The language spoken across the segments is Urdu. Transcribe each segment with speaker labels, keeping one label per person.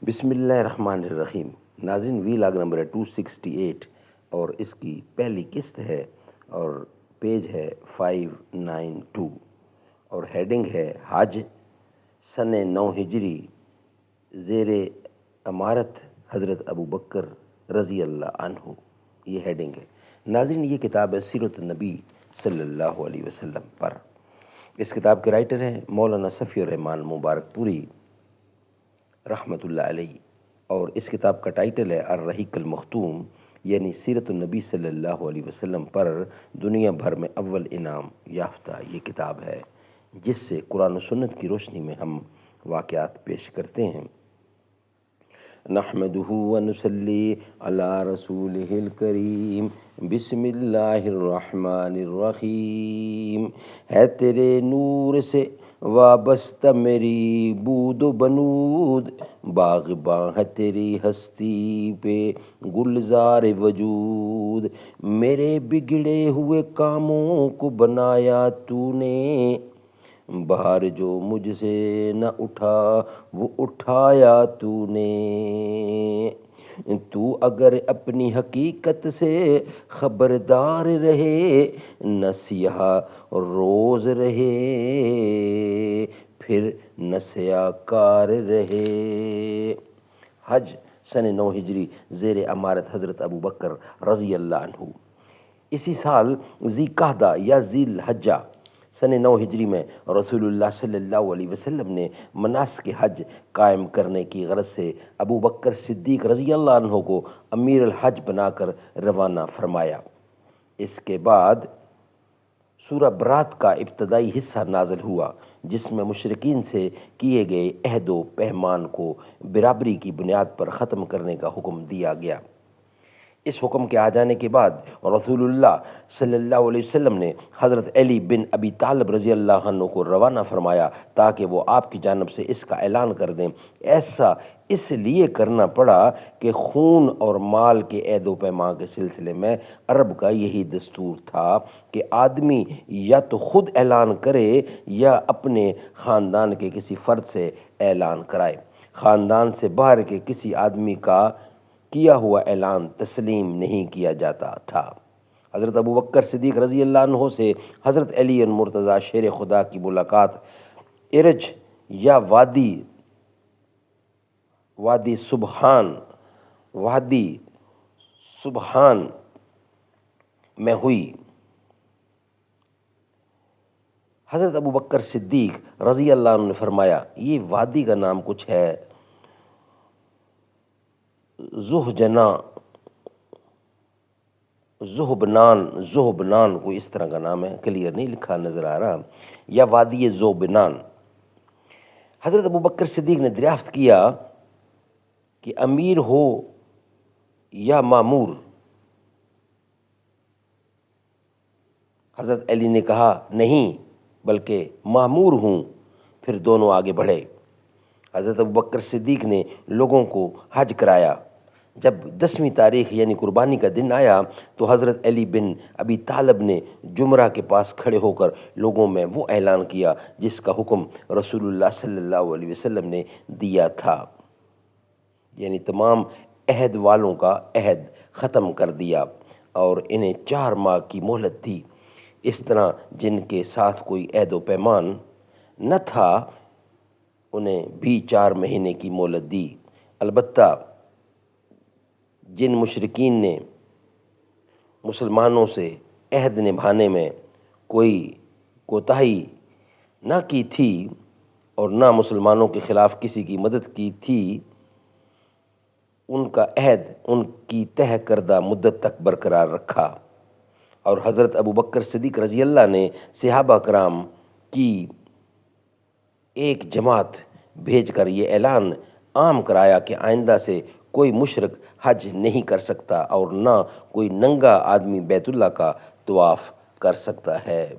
Speaker 1: بسم اللہ الرحمن الرحیم۔ ناظرین، ویلاگ نمبر ہے 268 اور اس کی پہلی قسط ہے اور پیج ہے 592 اور ہیڈنگ ہے حج سن 9 ہجری زیر امارت حضرت ابو بکر رضی اللہ عنہ، یہ ہیڈنگ ہے۔ ناظرین، یہ کتاب ہے سیرت النبی صلی اللہ علیہ وسلم پر۔ اس کتاب کے رائٹر ہیں مولانا صفی الرحمان مبارک پوری رحمۃ اللہ علیہ، اور اس کتاب کا ٹائٹل ہے الرحیق المختوم، یعنی سیرت النبی صلی اللہ علیہ وسلم پر دنیا بھر میں اول انعام یافتہ یہ کتاب ہے، جس سے قرآن و سنت کی روشنی میں ہم واقعات پیش کرتے ہیں۔ نحمدہ ونصلی علی رسولہ الکریم، بسم اللہ الرحمن الرحیم۔ ہے تیرے نور سے وابستہ میری بود و بنود، باغباں ہے تیری ہستی پہ گلزار وجود، میرے بگڑے ہوئے کاموں کو بنایا تو نے، بھار جو مجھ سے نہ اٹھا وہ اٹھایا تو نے، تو اگر اپنی حقیقت سے خبردار رہے، نہ سیاہ روز رہے پھر نہ سیاہ کار رہے۔ حج سن 9 ہجری زیر امارت حضرت ابو بکر رضی اللہ عنہ۔ اسی سال ذی قعدہ یا ذی الحجہ سن 9 ہجری میں رسول اللہ صلی اللہ علیہ وسلم نے مناسک حج قائم کرنے کی غرض سے ابو بکر صدیق رضی اللہ عنہ کو امیر الحج بنا کر روانہ فرمایا۔ اس کے بعد سورہ برات کا ابتدائی حصہ نازل ہوا، جس میں مشرکین سے کیے گئے عہد و پیمان کو برابری کی بنیاد پر ختم کرنے کا حکم دیا گیا۔ اس حکم کے آ جانے کے بعد رسول اللہ صلی اللہ علیہ وسلم نے حضرت علی بن ابی طالب رضی اللہ عنہ کو روانہ فرمایا تاکہ وہ آپ کی جانب سے اس کا اعلان کر دیں۔ ایسا اس لیے کرنا پڑا کہ خون اور مال کے عہد و پیمان کے سلسلے میں عرب کا یہی دستور تھا کہ آدمی یا تو خود اعلان کرے یا اپنے خاندان کے کسی فرد سے اعلان کرائے۔ خاندان سے باہر کے کسی آدمی کا کیا ہوا اعلان تسلیم نہیں کیا جاتا تھا۔ حضرت ابو بکر صدیق رضی اللہ عنہ سے حضرت علی مرتضیٰ شیر خدا کی ملاقات ارج یا وادی سبحان میں ہوئی۔ حضرت ابو بکر صدیق رضی اللہ عنہ نے فرمایا، یہ وادی کا نام کچھ ہے زہبنان کوئی اس طرح کا نام ہے، کلیئر نہیں لکھا نظر آ رہا، یا وادی زوبنان۔ حضرت ابو بکر صدیق نے دریافت کیا کہ امیر ہو یا مامور؟ حضرت علی نے کہا نہیں بلکہ مامور ہوں۔ پھر دونوں آگے بڑھے۔ حضرت ابو بکر صدیق نے لوگوں کو حج کرایا۔ جب 10ویں تاریخ یعنی قربانی کا دن آیا تو حضرت علی بن ابی طالب نے جمرہ کے پاس کھڑے ہو کر لوگوں میں وہ اعلان کیا جس کا حکم رسول اللہ صلی اللہ علیہ وسلم نے دیا تھا، یعنی تمام عہد والوں کا عہد ختم کر دیا اور انہیں 4 ماہ کی مہلت دی۔ اس طرح جن کے ساتھ کوئی عہد و پیمان نہ تھا انہیں بھی 4 مہینے کی مہلت دی۔ البتہ جن مشرکین نے مسلمانوں سے عہد نبھانے میں کوئی کوتاہی نہ کی تھی اور نہ مسلمانوں کے خلاف کسی کی مدد کی تھی، ان کا عہد ان کی طے کردہ مدت تک برقرار رکھا، اور حضرت ابو بکر صدیق رضی اللہ نے صحابہ کرام کی ایک جماعت بھیج کر یہ اعلان عام کرایا کہ آئندہ سے کوئی مشرک حج نہیں کر سکتا اور نہ کوئی ننگا آدمی بیت اللہ کا طواف کر سکتا ہے۔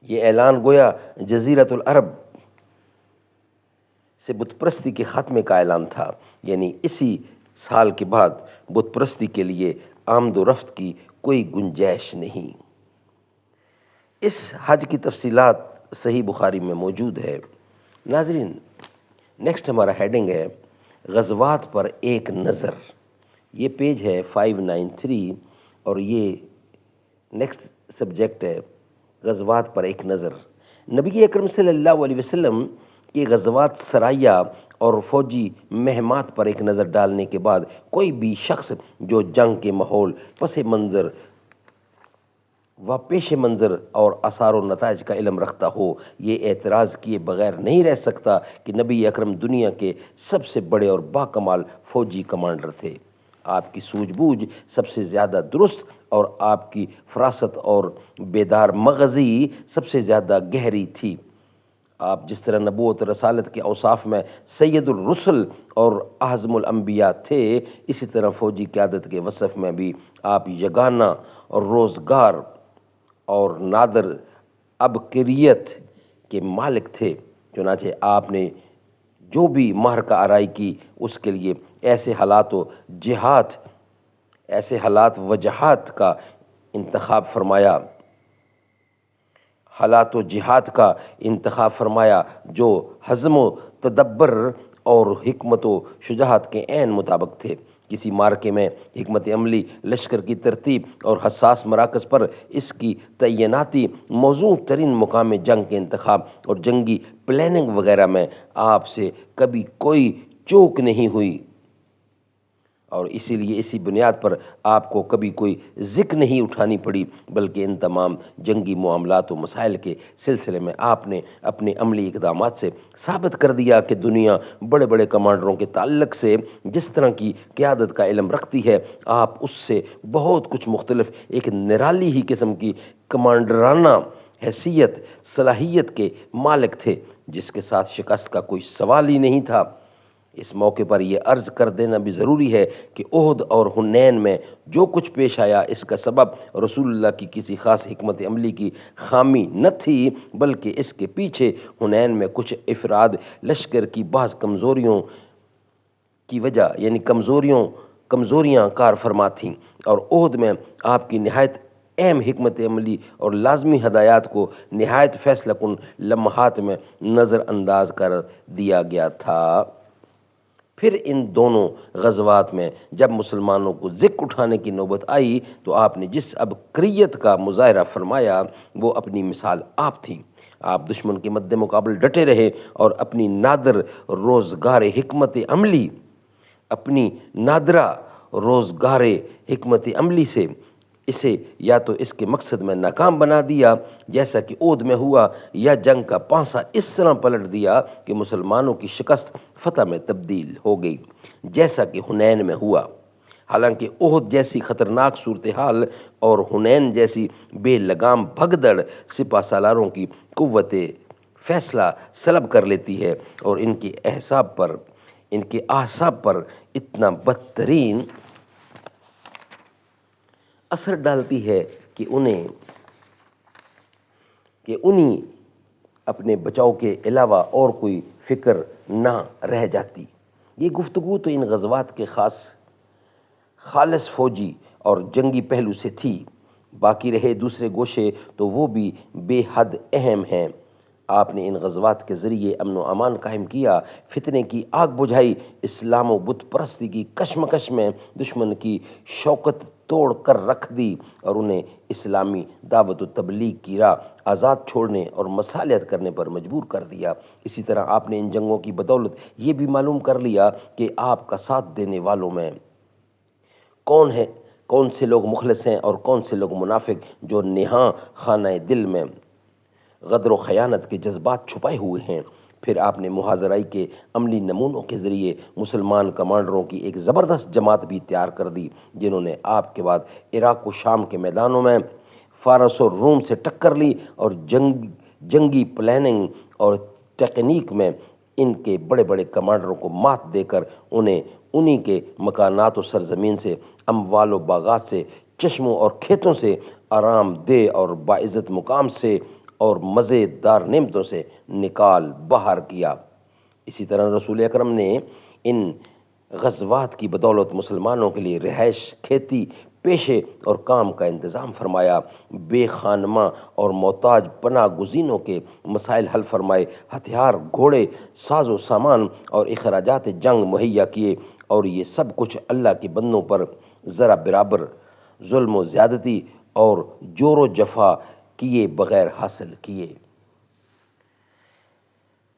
Speaker 1: یہ اعلان گویا جزیرۃ العرب سے بت پرستی کے خاتمے کا اعلان تھا، یعنی اسی سال کے بعد بت پرستی کے لیے آمد و رفت کی کوئی گنجائش نہیں۔ اس حج کی تفصیلات صحیح بخاری میں موجود ہے ناظرین، نیکسٹ ہمارا ہیڈنگ ہے غزوات پر ایک نظر. یہ پیج ہے 593 اور یہ نیکسٹ سبجیکٹ ہے غزوات پر ایک نظر. نبی اکرم صلی اللہ علیہ وسلم کی غزوات سرایہ اور فوجی مہمات پر ایک نظر ڈالنے کے بعد کوئی بھی شخص جو جنگ کے ماحول، پس منظر و پیش منظر اور آثار و نتائج کا علم رکھتا ہو، یہ اعتراض کیے بغیر نہیں رہ سکتا کہ نبی اکرم دنیا کے سب سے بڑے اور باکمال فوجی کمانڈر تھے. آپ کی سوجھ بوجھ سب سے زیادہ درست اور آپ کی فراست اور بیدار مغزی سب سے زیادہ گہری تھی. آپ جس طرح نبوت و رسالت کے اوصاف میں سید الرسل اور اعظم الانبیاء تھے، اسی طرح فوجی قیادت کے وصف میں بھی آپ یگانہ اور روزگار اور نادر عبقریت کے مالک تھے. چنانچہ آپ نے جو بھی معرکہ آرائی کی، اس کے لیے ایسے حالات و جہات کا انتخاب فرمایا جو حزم و تدبر اور حکمت و شجاعت کے عین مطابق تھے. کسی مارکے میں حکمت عملی، لشکر کی ترتیب اور حساس مراکز پر اس کی تعیناتی، موزوں ترین مقام جنگ کے انتخاب اور جنگی پلاننگ وغیرہ میں آپ سے کبھی کوئی چوک نہیں ہوئی، اور اسی لیے اسی بنیاد پر آپ کو کبھی کوئی ذکر نہیں اٹھانی پڑی، بلکہ ان تمام جنگی معاملات و مسائل کے سلسلے میں آپ نے اپنے عملی اقدامات سے ثابت کر دیا کہ دنیا بڑے بڑے کمانڈروں کے تعلق سے جس طرح کی قیادت کا علم رکھتی ہے، آپ اس سے بہت کچھ مختلف ایک نرالی ہی قسم کی کمانڈرانہ حیثیت، صلاحیت کے مالک تھے، جس کے ساتھ شکست کا کوئی سوال ہی نہیں تھا. اس موقع پر یہ عرض کر دینا بھی ضروری ہے کہ احد اور حنین میں جو کچھ پیش آیا، اس کا سبب رسول اللہ کی کسی خاص حکمت عملی کی خامی نہ تھی، بلکہ اس کے پیچھے حنین میں کچھ افراد لشکر کی بعض کمزوریوں کی وجہ، یعنی کمزوریاں کار فرما تھیں، اور احد میں آپ کی نہایت اہم حکمت عملی اور لازمی ہدایات کو نہایت فیصلہ کن لمحات میں نظر انداز کر دیا گیا تھا. پھر ان دونوں غزوات میں جب مسلمانوں کو ذکر اٹھانے کی نوبت آئی تو آپ نے جس عبقریت کا مظاہرہ فرمایا وہ اپنی مثال آپ تھی. آپ دشمن کے مد مقابل ڈٹے رہے اور اپنی نادرہ روزگار حکمت عملی سے اسے یا تو اس کے مقصد میں ناکام بنا دیا جیسا کہ احد میں ہوا، یا جنگ کا پانسا اس طرح پلٹ دیا کہ مسلمانوں کی شکست فتح میں تبدیل ہو گئی، جیسا کہ حنین میں ہوا. حالانکہ احد جیسی خطرناک صورتحال اور حنین جیسی بے لگام بھگدڑ سپہ سالاروں کی قوت فیصلہ سلب کر لیتی ہے اور ان کے اعصاب پر اتنا بدترین اثر ڈالتی ہے کہ انہیں اپنے بچاؤ کے علاوہ اور کوئی فکر نہ رہ جاتی. یہ گفتگو تو ان غزوات کے خالص فوجی اور جنگی پہلو سے تھی، باقی رہے دوسرے گوشے تو وہ بھی بے حد اہم ہیں. آپ نے ان غزوات کے ذریعے امن و امان قائم کیا، فتنے کی آگ بجھائی، اسلام و بت پرستی کی کشمکش میں دشمن کی شوکت توڑ کر رکھ دی اور انہیں اسلامی دعوت و تبلیغ کی راہ آزاد چھوڑنے اور مصالحت کرنے پر مجبور کر دیا. اسی طرح آپ نے ان جنگوں کی بدولت یہ بھی معلوم کر لیا کہ آپ کا ساتھ دینے والوں میں کون سے لوگ مخلص ہیں اور کون سے لوگ منافق جو نہاں خانہ دل میں غدر و خیانت کے جذبات چھپائے ہوئے ہیں. پھر آپ نے محاذرائی کے عملی نمونوں کے ذریعے مسلمان کمانڈروں کی ایک زبردست جماعت بھی تیار کر دی، جنہوں نے آپ کے بعد عراق و شام کے میدانوں میں فارس اور روم سے ٹکر لی اور جنگی پلاننگ اور ٹیکنیک میں ان کے بڑے بڑے کمانڈروں کو مات دے کر انہیں کے مکانات و سرزمین سے، اموال و باغات سے، چشموں اور کھیتوں سے، آرام دہ اور باعزت مقام سے اور مزیدار نعمتوں سے نکال باہر کیا. اسی طرح رسول اکرم نے ان غزوات کی بدولت مسلمانوں کے لیے رہائش، کھیتی، پیشے اور کام کا انتظام فرمایا، بے خانمہ اور محتاج پناہ گزینوں کے مسائل حل فرمائے، ہتھیار، گھوڑے، ساز و سامان اور اخراجات جنگ مہیا کیے، اور یہ سب کچھ اللہ کے بندوں پر ذرا برابر ظلم و زیادتی اور جور و جفا کیے بغیر حاصل کیے۔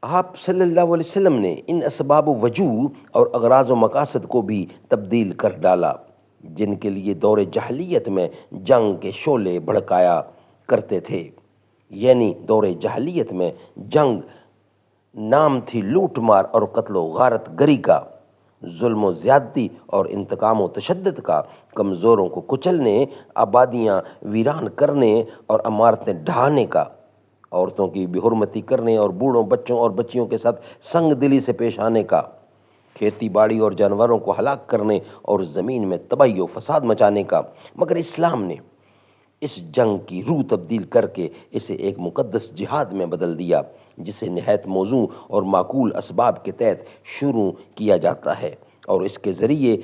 Speaker 1: آپ صلی اللہ علیہ وسلم نے ان اسباب و وجوہ اور اغراض و مقاصد کو بھی تبدیل کر ڈالا جن کے لیے دور جاہلیت میں جنگ کے شعلے بھڑکایا کرتے تھے۔ یعنی دور جاہلیت میں جنگ نام تھی لوٹ مار اور قتل و غارت گری کا، ظلم و زیادتی اور انتقام و تشدد کا، کمزوروں کو کچلنے، آبادیاں ویران کرنے اور عمارتیں ڈھانے کا، عورتوں کی بے حرمتی کرنے اور بوڑھوں، بچوں اور بچیوں کے ساتھ سنگ دلی سے پیش آنے کا، کھیتی باڑی اور جانوروں کو ہلاک کرنے اور زمین میں تباہی و فساد مچانے کا۔ مگر اسلام نے اس جنگ کی روح تبدیل کر کے اسے ایک مقدس جہاد میں بدل دیا، جسے نہایت موزوں اور معقول اسباب کے تحت شروع کیا جاتا ہے، اور اس کے ذریعے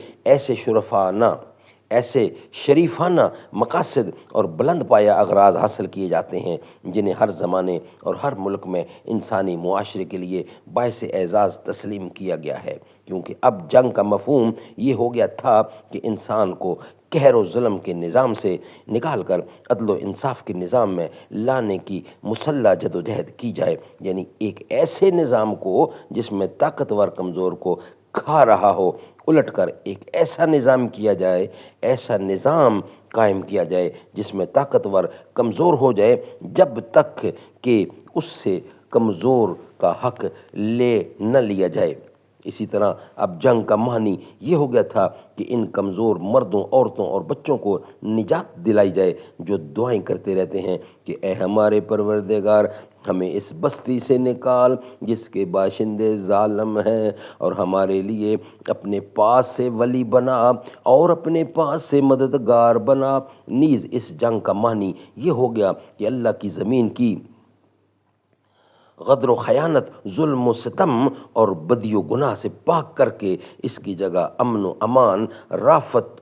Speaker 1: ایسے شریفانہ مقاصد اور بلند پایہ اغراض حاصل کیے جاتے ہیں جنہیں ہر زمانے اور ہر ملک میں انسانی معاشرے کے لیے باعث اعزاز تسلیم کیا گیا ہے، کیونکہ اب جنگ کا مفہوم یہ ہو گیا تھا کہ انسان کو قہر و ظلم کے نظام سے نکال کر عدل و انصاف کے نظام میں لانے کی مسلح جدوجہد کی جائے، یعنی ایک ایسے نظام کو جس میں طاقتور کمزور کو کھا رہا ہو، الٹ کر ایک ایسا نظام کیا جائے، ایسا نظام قائم کیا جائے جس میں طاقتور کمزور ہو جائے جب تک کہ اس سے کمزور کا حق لے نہ لیا جائے۔ اسی طرح اب جنگ کا معنی یہ ہو گیا تھا کہ ان کمزور مردوں، عورتوں اور بچوں کو نجات دلائی جائے جو دعائیں کرتے رہتے ہیں کہ اے ہمارے پروردگار، ہمیں اس بستی سے نکال جس کے باشندے ظالم ہیں، اور ہمارے لیے اپنے پاس سے ولی بنا اور اپنے پاس سے مددگار بنا۔ نیز اس جنگ کا معنی یہ ہو گیا کہ اللہ کی زمین کی غدر و خیانت، ظلم و ستم اور بدی و گناہ سے پاک کر کے اس کی جگہ امن و امان، رافت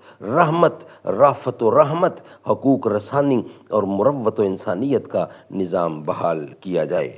Speaker 1: و رحمت، حقوق رسانی اور مروت و انسانیت کا نظام بحال کیا جائے۔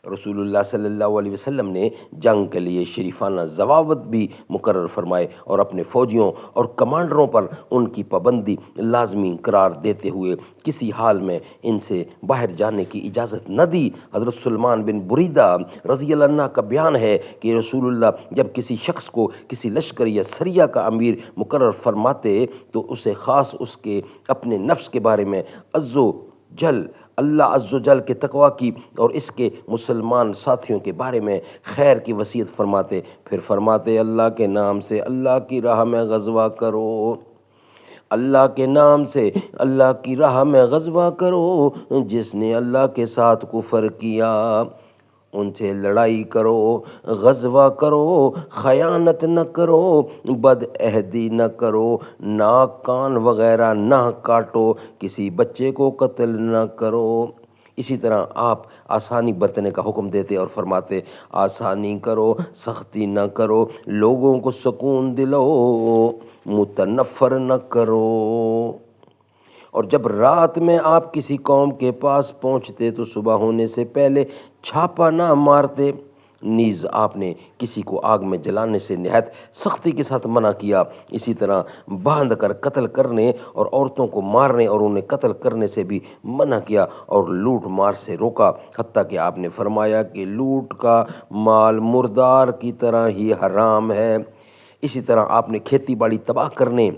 Speaker 1: رسول اللہ صلی اللہ علیہ وسلم نے جنگ کے لیے شریفانہ ضوابط بھی مقرر فرمائے اور اپنے فوجیوں اور کمانڈروں پر ان کی پابندی لازمی قرار دیتے ہوئے کسی حال میں ان سے باہر جانے کی اجازت نہ دی۔ حضرت سلمان بن بریدہ رضی اللہ عنہ کا بیان ہے کہ رسول اللہ جب کسی شخص کو کسی لشکر یا سریہ کا امیر مقرر فرماتے تو اسے خاص اس کے اپنے نفس کے بارے میں اللہ عز و جل کے تقوی کی اور اس کے مسلمان ساتھیوں کے بارے میں خیر کی وصیت فرماتے، پھر فرماتے اللہ کے نام سے اللہ کی راہ میں غزوہ کرو، اللہ کے نام سے اللہ کی راہ میں غزوہ کرو، جس نے اللہ کے ساتھ کفر کیا ان سے لڑائی کرو، غزوہ کرو، خیانت نہ کرو، بد عہدی نہ کرو، ناک کان وغیرہ نہ کاٹو، کسی بچے کو قتل نہ کرو۔ اسی طرح آپ آسانی برتنے کا حکم دیتے اور فرماتے آسانی کرو، سختی نہ کرو، لوگوں کو سکون دلاؤ، متنفر نہ کرو۔ اور جب رات میں آپ کسی قوم کے پاس پہنچتے تو صبح ہونے سے پہلے چھاپا نہ مارتے۔ نیز آپ نے کسی کو آگ میں جلانے سے نہایت سختی کے ساتھ منع کیا۔ اسی طرح باندھ کر قتل کرنے اور عورتوں کو مارنے اور انہیں قتل کرنے سے بھی منع کیا اور لوٹ مار سے روکا، حتیٰ کہ آپ نے فرمایا کہ لوٹ کا مال مردار کی طرح ہی حرام ہے۔ اسی طرح آپ نے کھیتی باڑی تباہ کرنے،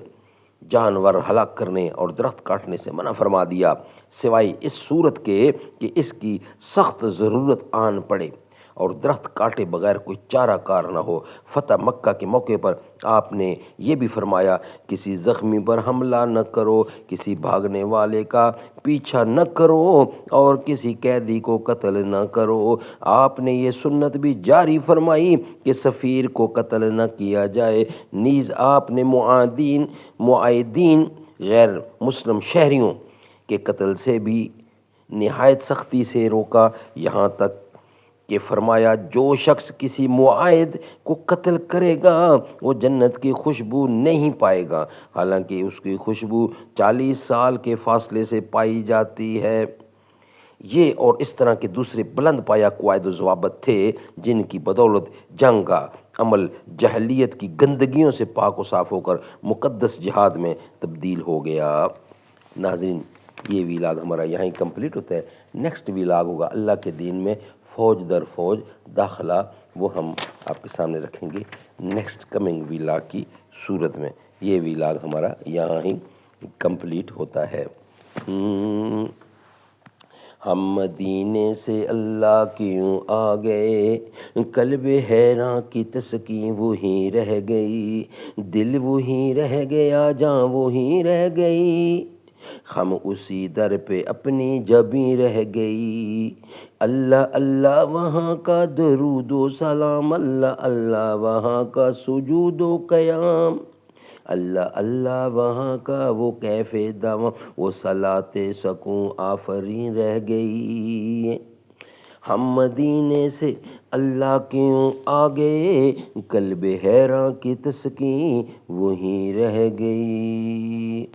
Speaker 1: جانور ہلاک کرنے اور درخت کاٹنے سے منع فرما دیا، سوائے اس صورت کے کہ اس کی سخت ضرورت آن پڑے اور درخت کاٹے بغیر کوئی چارہ کار نہ ہو۔ فتح مکہ کے موقع پر آپ نے یہ بھی فرمایا کسی زخمی پر حملہ نہ کرو، کسی بھاگنے والے کا پیچھا نہ کرو اور کسی قیدی کو قتل نہ کرو۔ آپ نے یہ سنت بھی جاری فرمائی کہ سفیر کو قتل نہ کیا جائے۔ نیز آپ نے معاہدین غیر مسلم شہریوں کے قتل سے بھی نہایت سختی سے روکا، یہاں تک کہ فرمایا جو شخص کسی معاہد کو قتل کرے گا وہ جنت کی خوشبو نہیں پائے گا، حالانکہ اس کی خوشبو 40 سال کے فاصلے سے پائی جاتی ہے۔ یہ اور اس طرح کے دوسرے بلند پایہ قواعد و ضوابط تھے جن کی بدولت جنگ کا عمل جہلیت کی گندگیوں سے پاک و صاف ہو کر مقدس جہاد میں تبدیل ہو گیا۔ ناظرین، یہ ویلاگ ہمارا یہاں ہی کمپلیٹ ہوتا ہے۔ نیکسٹ ویلاگ ہوگا اللہ کے دین میں فوج در فوج داخلہ، وہ ہم آپ کے سامنے رکھیں گے نیکسٹ کمنگ ویلاگ کی صورت میں۔ یہ ویلاگ ہمارا یہاں ہی کمپلیٹ ہوتا ہے۔ ہم مدینے سے اللہ کیوں آ گئے، قلب حیراں کی تسکین وہی رہ گئی، دل وہی رہ گیا، جاں وہی رہ گئی، ہم اسی در پہ اپنی جبیں رہ گئی، اللہ اللہ وہاں کا درود و سلام، اللہ اللہ وہاں کا سجود و قیام، اللہ اللہ وہاں کا وہ کیف دوام، وہ صلاۃ سکون آفرین رہ گئی۔ ہم مدینے سے اللہ کیوں آ گئے، قلب حیراں کی تسکین وہیں رہ گئی۔